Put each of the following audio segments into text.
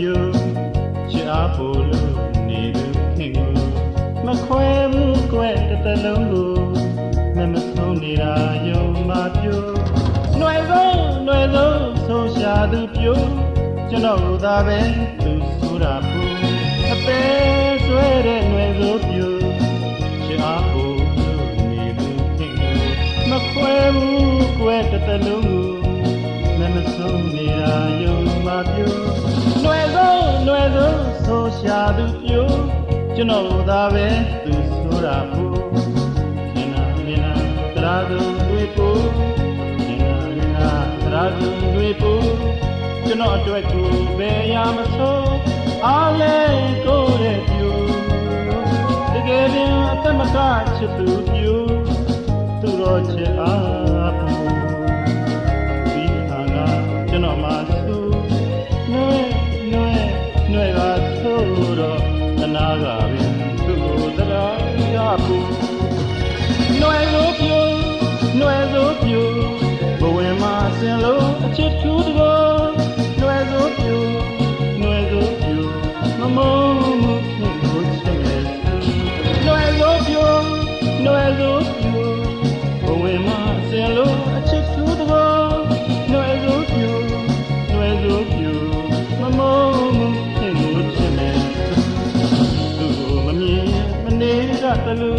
più ci apolo nidu kingu ma khwe mu kwe tatalong ko me ma song ni ra yo ma più nwe zo so sha du piùကျွန်တော်သာပဲသူဆိုတာပူအသေးဆွဲတဲ့နွယ်ဆိုပြူချစ်အားကိုနေသူခင်မခွဲဘူးကွယ်တတလုံးမမဆုံးနေတာယုံမပြူနွယ်ဆိုဆိုရှာသူပြူကျွန်တော်သာပဲသူဆိုတာပူခင်နာမင်းနာတရာသူတွေပူခင်နာမင်းနာတရာသူတွေပူကျွန်တော်အတွက်ကိုဘယ်ရမဆိုးအားလဲကိုယ်ရဲ့ပြူတကယ်ရင်အသက်မကချစ်သူပြူသူတော်ချစ်အားပူဒီဟာကကျွန်တော်မှသူနွဲကဆိုးတော့တနာကပင်သူ့ကိုတရားရပူနွဲဆိုပြူဘဝင်မှာဆင်လို့အချစ်ထူးတကောနွယ်ဆိုပြူမမုန်းမှုခင်ကိုချစ်နေနွယ်ဆိုပြူဘဝင်မှာဆင်လို့အချစ်ထူးတကောနွယ်ဆိုပြူမမုန်းမှုခင်ကိုချစ်နေသူ့မမြင်မနေရတလူ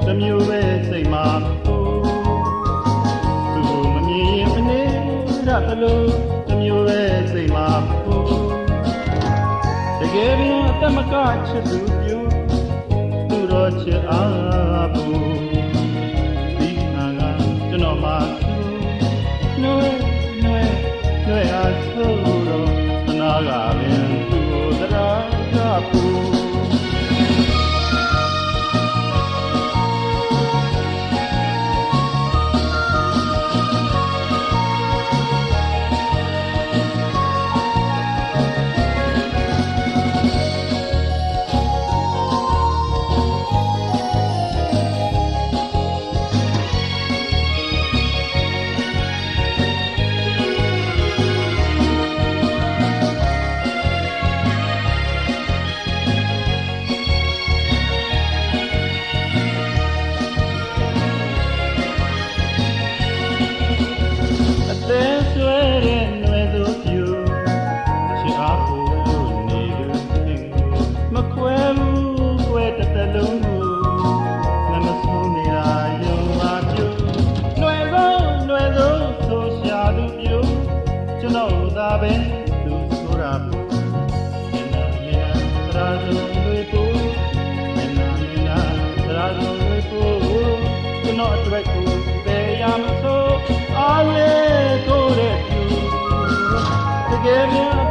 တမျိုးပဲစိတ်မှာသူ့မမြင်မနေရတလူတမျိုးပဲစိတ်မှာတကယ်ရင်အသက်မကချစ်သူပြူသူတော်ချစ်အားပူဒီနာကကျွန်တော်မှနွဲအားဆိုတော့တနာကပင်သူ့ကိုတရားရပူကျွန်တော်သာပဲသူဆိုတာပူမင်းနာတရာဇုံတွေပူမင်းနာတရာဇုံတွေပူကျွန်တော်အတွက်ကိုဘယ်ရမဆိုးအားလဲကိုတဲ့ပြူတကယ်များ